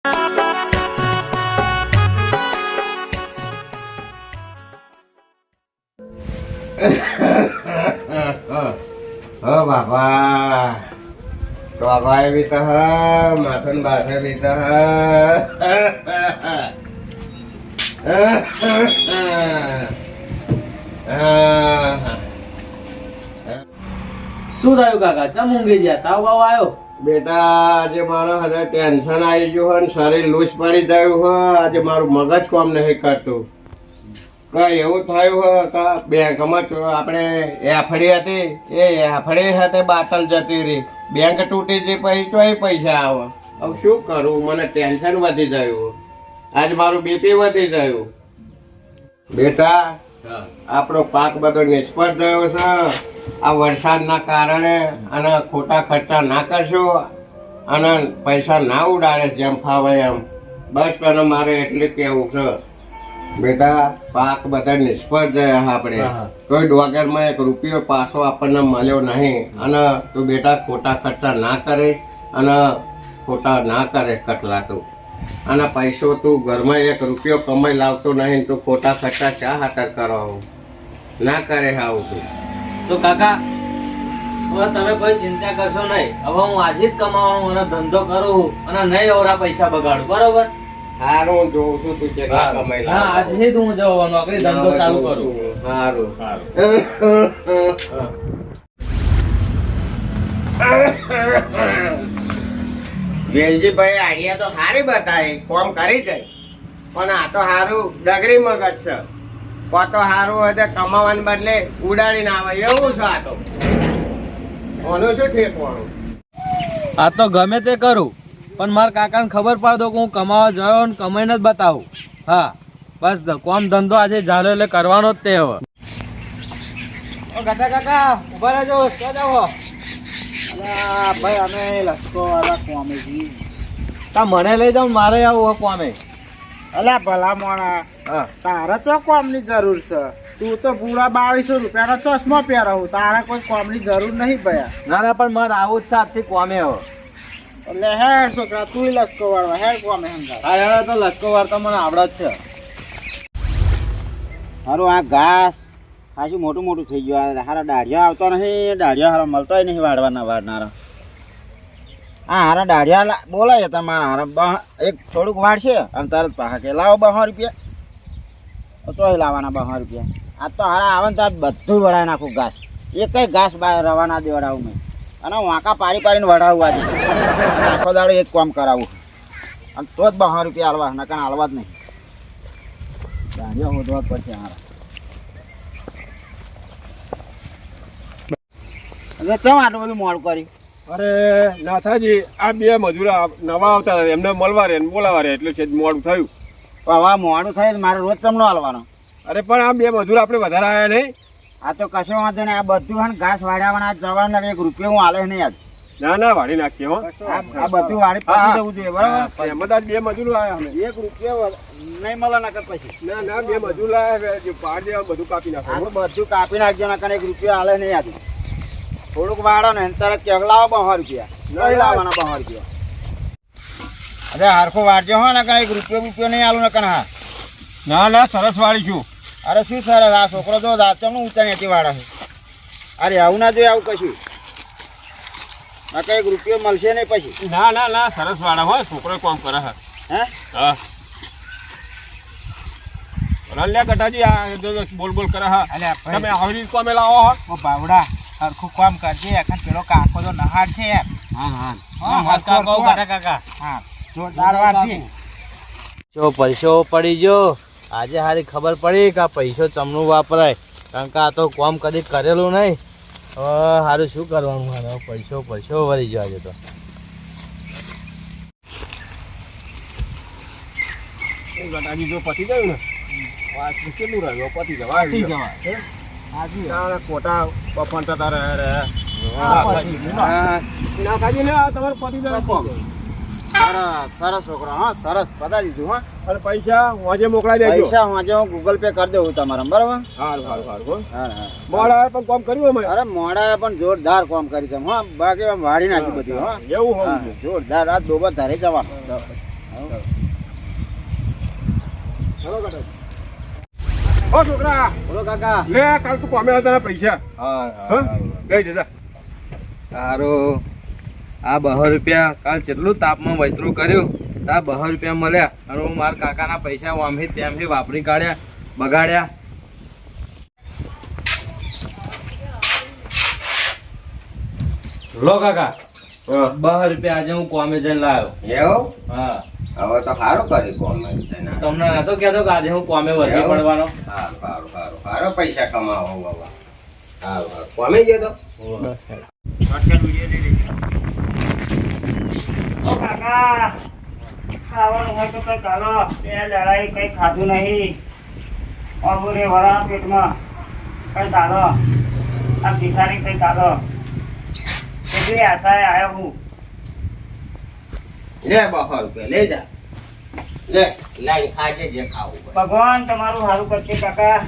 બાપા ટોકાય બી તો માથન બાથે બી તો શું થયું કાકા? ચમ ઊંઘી ગયા? તાવ બાવ આવ્યો? બેટા આજે મારો હવે ટેન્શન આવી ગયું હોય ને શરીર લૂઝ પડી ગયું હોય. આજે મારું મગજ કામ નહીં કરતું. કઈ એવું થયું હોય કે બેંકમાં આપણે એફડી હતી એ એફડી હતી બાતલ જતી રહી, બેંક તૂટી જઈ પછી પૈસા આવે. હવે શું કરું? મને ટેન્શન વધી ગયું. આજ મારું બીપી વધી ગયું. બેટા આપણો પાક બધો નિષ્ફળ થયો છે આ વરસાદના કારણે. અને ખોટા ખર્ચા ના કરશો અને પૈસા ના ઉડાડે જેમ ફાવે એમ. બસ તને મારે એટલું કહેવું છે. બેટા પાક બધા નિષ્ફળ ગયા આપણે. કોઈ ડોગરમાં એક રૂપિયો પાછો આપણને મળ્યો નહીં. અને તું બેટા ખોટા ખર્ચા ના કરે અને ખોટા ના કરે કટલા તું. અને પૈસો તું ઘરમાં એક રૂપિયો કમાઈ લાવતો નહીં, તું ખોટા ખર્ચા શા હાતર કરો? ના કરે આવું તું તો કાકા હવે તમે કોઈ ચિંતા કરશો નહીં. હવે હું આજે જ કમાવાનું અને ધંધો કરું અને નહીં ઓરા પૈસા બગાડું. બરોબર? સારું, હું જોઉં છું તું કેટલા કમાઈ લાવ. હા, આજે જ હું જવું નોકરી ધંધો ચાલુ કરું. સારું. વેલજીભાઈ આઈડિયા તો સારી બતાવી, કોમ કરી જાય. પણ આ તો સારું ડગરી મગજ છે. કો તો સારું હોય તો કમાવાને બદલે ઉડાડીને આવે એવું છે. આ તો ઓનું શું ઠેકવાનું? આ તો ગમે તે કરું પણ મારા કાકાને ખબર પાડ દો કે હું કમાવા જયો ને કમાઈને જ બતાવું. હા બસ કોમ ધંધો આજે ચાલો એટલે કરવાનો જ તે. હવે કાકા કાકા ઉભા રહેજો. ક્યાં જાઓ? ભાઈ અમે લસકો વાળા કોમે છીએ. તા મને લઈ જાવ, મારે આવું કોમે. અલા ભલા મોણા, તારે તો કોમની જરૂર છે. તું તો પૂરા 2200 રૂપિયાનો ચશ્મો પહેરવું, તારે કોઈ કોમની જરૂર નહીં ભયા. ના ના પણ મારે આવું જ સાથી કોમે. હવે એટલે હેડ છોકરા તું લસકો વાળવા હેડ કોમે સમજા. હા હવે તો લસકો વાળતો મને આવડે જ છે. હારું આ ઘાસ ખાસું મોટું મોટું થઈ ગયું. હારા દાઢિયા આવતો નહીં, દાઢિયા હારા મળતોય નહીં વાળવાના વાળનારા. હા હારા દાઢિયા બોલાય તમારા હારા એક થોડુંક વાળશે અને તરત પાછા કે લાવો 200 રૂપિયા. તોય લાવવાના 200 રૂપિયા. આ તો હારા આવે ને તો બધું વળાવી નાખું ઘાસ. એકય ઘાસ બહાર રવાના દેવડાવું મેં. અને વાંકા પાડી પાડીને વઢાવું આજે. આખો દાડો એક કામ કરાવું અને તો જ 200 રૂપિયા હાલવા, નકર હાલવા જ નહીં. દાઢિયા શોધવા પડશે હારા. એટલે ચમ આટલું બધું મોડું કર્યું? અરે નાથાજી, આ બે મજૂર નવા આવતા હતા, એમને મળવા રહે બોલાવા રહે એટલે છે મોડું થયું. હવે મોડું થાય મારે રોજ તમને હાલવાનો. અરે પણ આ બે મજૂર આપણે વધારે આવ્યા નહીં. આ તો કશો વાંધો નહીં. આ બધું હે ઘાસ વાળ્યાવાના જવાના 1 રૂપિયો હું હાલે નહીં આજ. ના ના વાળી નાખીએ હો. આ બધું વાળી પતી જવું જોઈએ. બરાબર? એમ જ આજ બે મજૂર આવ્યા અમે. 1 રૂપિયો નહીં મળે નકર પછી. ના ના બે મજૂર આવ્યા, પાડ દેવા બધું કાપી નાખો. આ તો બધું કાપી નાખજો નકર 1 રૂપિયો હાલે નહીં આજ. થોડુંક વાળો ને તરત કે લાવો 200 રૂપિયા. નહીં લાવવાના 200 રૂપિયા. અરે હરખો વાળજો હો નકર 1 રૂપિયો નહીં આલું નકર. હા ના ના સરસ વાળી છું. અરે શું સરસ. આ છોકરો જો દાચમનું ઊંચા નીચે વાળા છે. અરે આવું ના જોઈએ આવું કશું. નકર 1 રૂપિયો મળશે નહીં પછી. ના ના ના સરસ વાળા હોય, છોકરો કામ કરે. હે હા રલ્યા કટાજી આ બોલ બોલ કરે. હા તમે આવી રીતે કોમે લાવો હો. ઓ બાવડા હરખું કામ કરજે. આખા પેલો કાકો તો નહાર છે યાર. હા કાકા હા જોરદાર વાત છે. જો પૈસો પડી ગયો આજે. હારી ખબર પડી કે આ પૈસો ચમનું વાપરાય, કારણ કે આ તો કામ કદી કરેલું નહીં. હવે સારું શું કરવાનું? મારે પૈસો વળી ગયો આજે તો. કટાજી જો પતી ગયું ને કેટલું રહ્યું? પતી જવા ખોટા પફાનતા તારે નાથાજી ને તમારે પતી જાય કોમ. સરસ સરસ છોકરો. હા સરસ બતા દીધું. હા અને પૈસા આજે મોકલાઈ દેજો. પૈસા આજે હું ગૂગલ પે કરી દઉં તમારા. બરાબર? સારું સારું સારું. હા હા મોડા પણ કામ કર્યું અમે. અરે મોડા પણ જોરદાર કામ કરી તમે. હા બાકી વાળી નાખી બધું. હા એવું હા હોવું જોરદાર. આ દોબા ધારે જવાનું. ચાલો કાકા. ઓ છોકરા, બોલો કાકા. લે કાલ તું કોમે હતા ને પૈસા હા હા લઈ જજા. સારું. આ 200 રૂપિયા કાલ જેટલું તાપમાં વૈતરું કર્યું આ 200 રૂપિયા મળ્યા અને હું મારા કાકાના પૈસા આમથી તેમથી વાપરી કાઢ્યા બગાડ્યા. લો કાકા હા. 200 રૂપિયા આજે હું કોમે જઈને લાવ્યો. એવું હા હવે તો સારું કરી કોમ તેના. તમને નતો કહેતો કે આજે હું કોમે વળગી એવું? પડવાનો. સારું સારું સારું સારો પૈસા કમાવો બાબા. સારું સારું કોમે ગયો તો ઓ કાકા ખાવાનું હોય તો કઈ ચાલો બે લડાઈ કઈ ખાધું નહીં અબુરે વરા પેટમાં કઈ ચાલો આ ભિખારી કઈ ચાલો કેટલી આશાએ આવ્યો હું લે 200 રૂપિયા લઈ જા. લે લાઈ ખાજે જે ખાવું હોય. ભગવાન તમારું સારું કરશે કાકા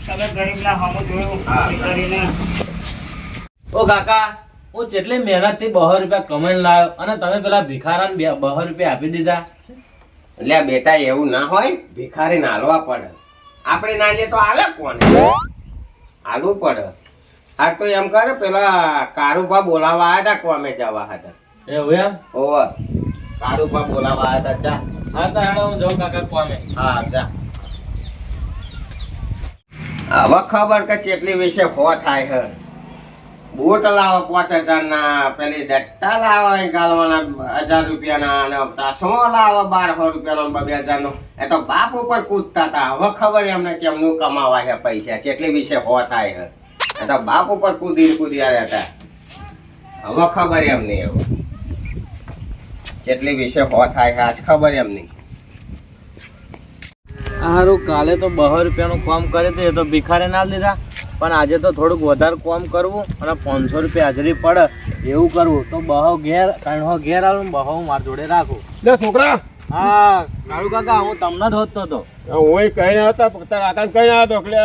તમે ગરીબના હમું જોયું હા. કરીને ઓ કાકા હું જેટલી મહેનતથી 200 રૂપિયા કમાઈને લાવ્યો અને તમે પેલા ભિખારાને 200 રૂપિયા આપી દીધા. લે બેટા એવું ના હોય ભિખારી હાલવા પડે. આપણે ના લે તો હાલે કોને હાલવું પડે. આ તો એમ કરે પેલા કારુભા બોલાવા આવ્યા હતા કોમે જવા હતા. એવું એમ? ઓવર કારુભા બોલાવા આવ્યા હતા. જા હા તો હેડો હું જાઉં કાકા કોમે. હા જા. હવે ખબર કે કેટલી વિશે હો થાય છે. બૂટ લાવો 5000 ના, પેલી દટ્ટા લાવો ગાલવાના 1000 રૂપિયાના અને ચશ્મો લાવો 1200 રૂપિયાનો 2000 નો. એ તો બાપ ઉપર કૂદતા હતા. હવે ખબર એમને કેમનું કમાવા છે પૈસા કેટલી વિશે હો થાય છે. એ તો બાપ ઉપર કૂદ્યા રહેતા. હવે ખબર એમ નહીં હવે કેટલી વિશે હો થાય છે આજ ખબર એમ નહીં. સારું કાલે તો 200 રૂપિયાનું કામ કરે તો એ તો ભિખારે ના દીધા પણ આજે તો થોડુંક વધારે કામ કરવું અને 500 રૂપિયા હાજરી પડે એવું કરવું તો 200 ઘેર 300 ઘેર આવું 200 માર જોડે રાખું. લે છોકરા, હા કાળુ કાકા હું તમને જ હોતો હતો. હું કઈ ના હતા કાકાને કઈ ના હતો એટલે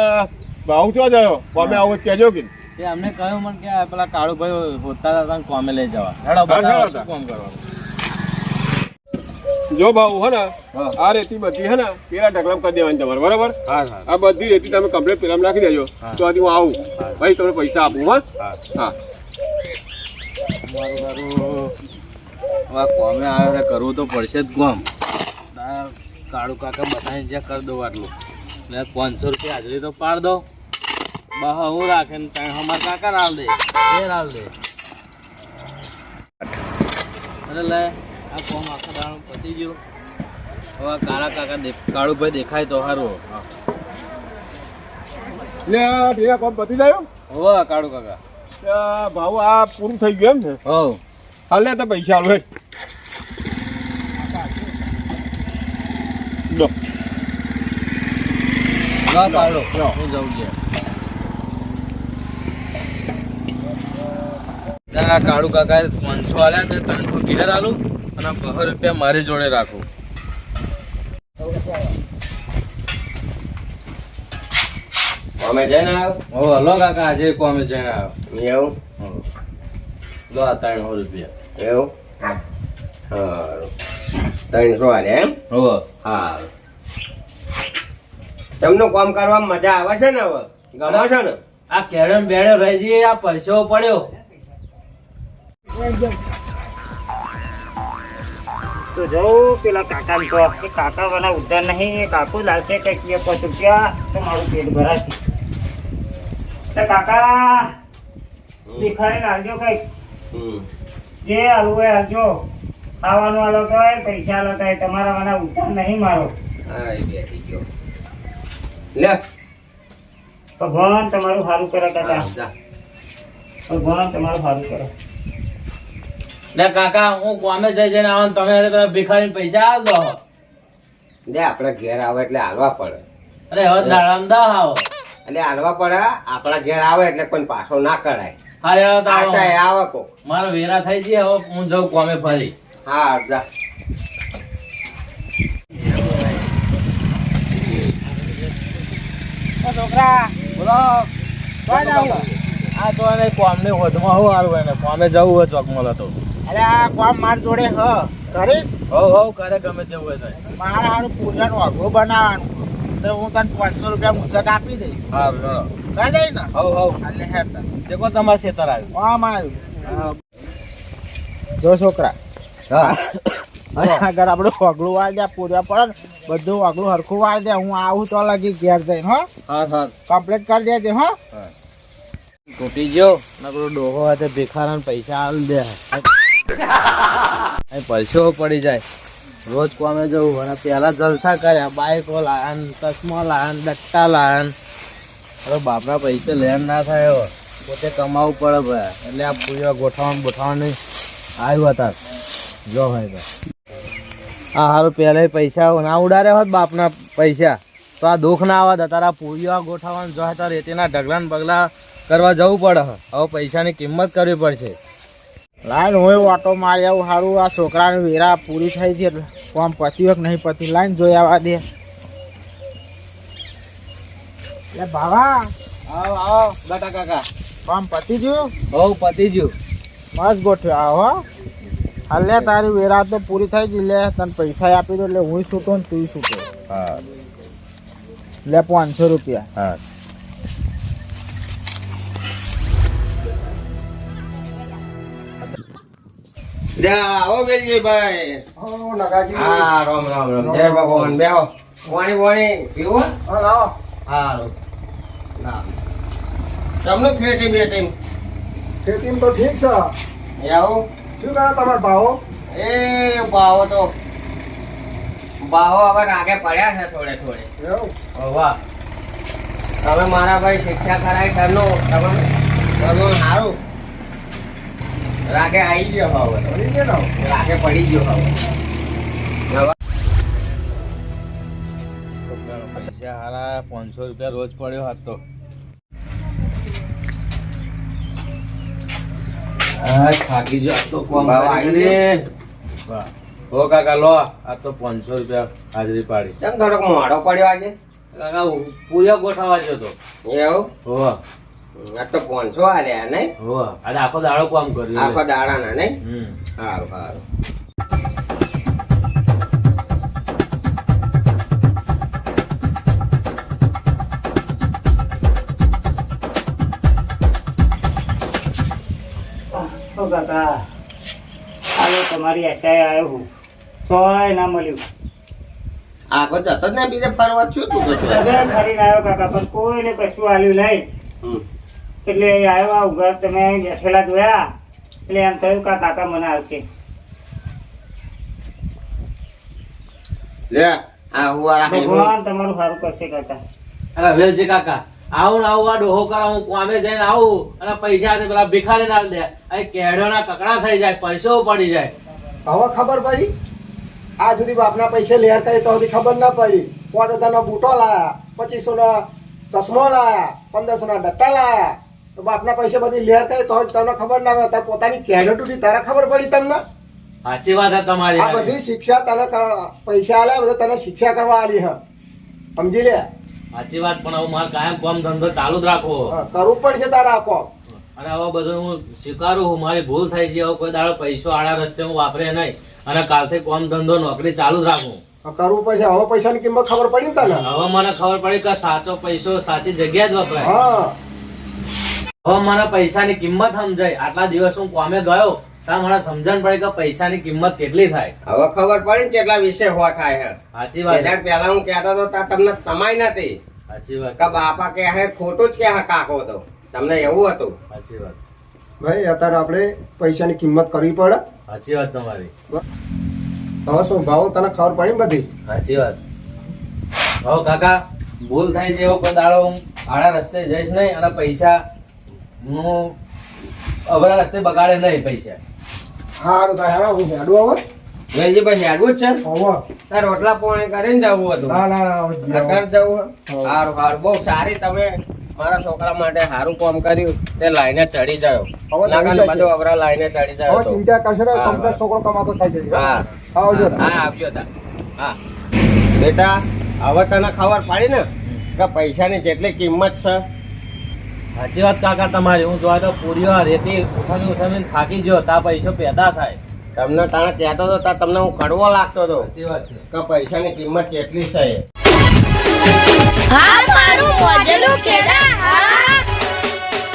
ભાવ ચો જયો કોમે આવું કેજો કે તે અમને કહ્યું મને કે આ પેલા કાળુભાઈ હોતા હતા ને કોમે લઈ જવા. હેડો બતાવો શું કામ કરવાનું. જો ભાવ હે ને હા. આ રેતી બધી હે ને પેલા ઢગલામ કરી દેવાની તમારે બરાબર. હા હા આ બધી રેતી તમે કમ્પ્લીટ પેલા નાખી દેજો હા. તો આજે હું આવું હા. ભાઈ તમને પૈસા આપું હા હા હા મારું હવે કોમે આવ્યો એટલે કરવું તો પડશે જ કોમ. કાળુ કાકા બધાને જે કરી દો આટલું એટલે 500 રૂપિયા હાજરી તો પાડ દો. બહા હું રાખે ને ત્યાં અમારા કાકા રાલ દે એ રાલ દે. અરે લે આ કોમ આખા દાડો પતી ગયો. હવે કાળા કાકા કાળુભાઈ દેખાય તો સારું. એટલે ઢીલા કોમ પતી જાય હોવે કાળુ કાકા. ભાવ આ પૂરું થઈ ગયું એમ ને હોવ હાલ લે તો પૈસા હાલો લો લો કાળુ હું જાઉં છે. કાળુ કાકા 500 આલ્યા તો 300 ઘેર આલું અને 200 રૂપિયા મારી જોડે રાખું. કોમે જઈને આવ્યો હો હલો કાકા આજે કોમે જઈને આવ્યો. એવું લો આ 300 રૂપિયા. એવું સારું 300 આલે એમ હો સારું. તમને કામ કરવામાં મજા આવે છે ને હવે ગમે છે ને. આ કેળમ બેડ્યો રહી છે આ પરસેવો પડ્યો. તો જવું પેલા કાકાને કહો કે કાકા વાળા ઉધાર નહીં કાકુ લાલશે કઈ કીએ 5 રૂપિયા તો મારું પેટ ભરાશે. તો કાકા ભિખારીને હાલજો કઈ હમ. જે હાલવું હોય હાલજો. ખાવાનું હાલો તો હોય પૈસા હાલો તો હોય. તમારા વાળા ઉધાર નહીં મારો. હા એ બેઠી ગયો લે ભગવાન તમારું સારું કરે કાકા. હા, જા. ભગવાન તમારું સારું કરે. લે કાકા હું કોમે જઈને આવો ને તમે પેલા ભિખારી પૈસા આલ દો. લે આપણે ઘેર આવે એટલે હાલવા પડે. અરે હવે દાડામાં દા આવો. એટલે હાલવા પડે આપણા ઘેર આવે એટલે કોઈ પાછો ના કરાય. હા હેડો તો આવો. આશા એ આવે કો. મારો વેરા થઈ છે હવે હું જાઉં કોમે ફરી. હા જા. છોકરા બોલો ક્યાં જાવું? આ તો એને કોમને હોદમાં હું હારું એને કોમે જવું હોય ચોકમાં તો. અરે આ કામ માર જોડે હ કરીશ હો કરે ગમે તેવું હોય તો. મારે હારું પૂજાનું અઘરું બનાવવાનું તો હું તને 500 રૂપિયા મુજબ આપી દઈશ સારું ચલો. કરી દઈ ને હો એટલે હેડ દેખો તમારે ખેતર આવ્યું. આમાં આવ્યું જો છોકરા આગળ આપણે અગલું વાળી દે પૂર્યા પડે ને બધું અગલું હરખું વાળી દે હું આવું તો લગી ઘેર જઈને હો હા કમ્પ્લીટ કરી દેજે હો તૂટી ગયો નકરો ડોહો હાથે ભિખારાને પૈસા આલ દે. પૈસો પડી જાય રોજ કોમે જવું અને પેલા જલસા કર્યા બાઈકો લાયા ને ચશ્મા લાયા ને દટ્ટા લાયા ને હવે બાપના પૈસે લેણ ના થાય હવે પોતે કમાવું પડે ભાઈ એટલે આ પૂજા ગોઠવવાનું આવ્યું હતા જો હોય તો આ હારું પહેલા પૈસા ના ઉડાડે હોત બાપના પૈસા તો આ દુઃખ ના આવત. તારા પૂજા ગોઠવવાનું જો તો રેતીના ઢગલા ને પગલા કરવા જવું પડે. હવે પૈસાની કિંમત કરવી પડશે. લાઈન હોય ઓટો મારી આવું સારું આ છોકરાની વેરા પૂરી થઈ છે એટલે કોમ પતી હોય કે નહીં પતી લાઈન જોઈ આવવા દે એટલે ભાવા આવો બેટા કાકા. કોમ પતી ગયું બહુ પતી ગયું. મસ્ત ગોઠવ્યો આવો હાલે તારી વેરા તો પૂરી થઈ ગઈ લે તને પૈસા આપી દો એટલે હું છૂટો ને તું છૂટો હા લે 500 રૂપિયા હા આવો વેલજીભાઈ. હા રામ જય ભગવાન. બેહો પાણી પીવો. સારું તમને ખેતી બેતી ખેતી તો ઠીક છે. આવું શું કરે તમારા ભાવો? એ ભાવો હવે રાગે પડ્યા છે થોડે એવું વાહ તમે મારા ભાઈ શિક્ષા કરાય ઘરનું તમે સારું રાગે આવી ગયો ભાવ પડી ગયો ને? રાગે પડી ગયો ભાવ. પૈસા હારા 500 રૂપિયા રોજ પડ્યો હાથ તો. થાકી જો આ તો કોમ ભાવ આવી કરીને. વાહ હો કાકા લો આ તો 500 રૂપિયા હાજરી પાડી. કેમ થોડોક મોડો પડ્યો આજે? કાકા પૂજા ગોઠવવા જતો. એવું હો આ તો 500 આલ્યા નહીં? હો આજે આખો દાડો કામ કર્યું. આખો દાડાના નહીં? હમ સારું સારું. ઓ કાકા હાલો તમારી આશાએ આવ્યો હું સોય ના મળ્યું આખો જતો જ ને બીજે ફરવા શું તું જતો? બધા ફરીને આવ્યો કાકા પણ કોઈને કશું આલ્યું નહીં હમ. એટલે આવ્યો આ ઘર તમે બેઠેલા જોયા એટલે એમ થયું કે આ કાકા મને આવશે લે આ હુવારા ભગવાન તમારું સારું કરશે કાકા અરે વેલજી કાકા આવું ને આવું આ ડોહો કરા હું કોમે જઈને આવું અને પૈસા હાથે પેલા ભિખારી ના દે આ કેળોના કકડા થઈ જાય પૈસો પડી જાય. હવે ખબર પડી આ સુધી બાપના પૈસે લેર કરી તો સુધી ખબર ના પડી 5000 નો બૂટો લાયા 2500 નો ચશ્મો લાયા 1500 ના ડટ્ટા લાયા તો બાપના પૈસે બધી લેર કરી તો તમને ખબર ના આવે તાર પોતાની કેડો તૂટી તારે ખબર પડી તમને સાચી વાત છે તમારી. આ બધી શિક્ષા તને પૈસા આલ્યા બધા તને શિક્ષા કરવા આલી હ સમજી લે સાચી વાત પણ હવે મારે કાયમ કામ ધંધો ચાલુ જ રાખવો કરવું પડશે તારે આપો અને હવે બધું હું સ્વીકારું છું મારી ભૂલ થઈ છે. હવે કોઈ દાડો પૈસો આડા રસ્તે હું વાપરે નહીં અને કાલથી કામ ધંધો નોકરી ચાલુ જ રાખું. કરવું પડશે હવે પૈસાની કિંમત ખબર પડી ને તને હવે મને ખબર પડી કે સાચો પૈસો સાચી જગ્યાએ જ વપરાય. હા હવે મને પૈસાની કિંમત સમજાય. આટલા દિવસ હું કામે ગયો તા મને સમજણ પડી કે પૈસાની કિંમત કેટલી થાય. હવે ખબર પડી ને કેટલા વિશે હો થાય છે. સાચી વાત કદાચ પેલા હું કહેતો તો તા તમને તમાય નથી સાચી વાત કે બાપા કે હે ખોટું જ કે કાકો તો તમને એવું હતું. સાચી વાત ભાઈ અત્યારે આપણે પૈસાની કિંમત કરવી પડે સાચી વાત તમારી હવે શું ભાવ તને ખબર પડી ને બધી સાચી વાત. હવે કાકા ભૂલ થાય છે એવો કોઈ દાડો હું આડા રસ્તે જઈશ નહીં અને પૈસા હું અવરા રસ્તે બગાડે નહીં પૈસા. સારું થાય હવે હું હેડું હવે વેલજીભાઈ હેડવું જ છે? હવે તાર રોટલા પોણી કરીને જવું હતું. ના ના ના નકર જવું હે? સારું સારું બહુ સારી તમે મારા છોકરા માટે સારું કામ કર્યું તે લાઈને ચડી જાયો. હવે નાગા ચડી બધું અવરા લાઈને ચડી જાયો હવે તો. ચિંતા કરશો ને હા, કમ્પ્લેટ છોકરો કમાતો થઈ જશે હા આવજો હા આવજો તા. હા બેટા હવે તને ખબર પડી ને કે પૈસાની જેટલી કિંમત છે. સાચી વાત કાકા તમારી. હું જોવા તો પૂરીઓ રેતી ઉઠાવી થાકી ગયો તા પૈસો પેદા થાય તમને તાણે કહેતો હતો ત્યાં તમને હું કડવો લાગતો હતો સાચી વાત છે. કે પૈસાની કિંમત કેટલી છે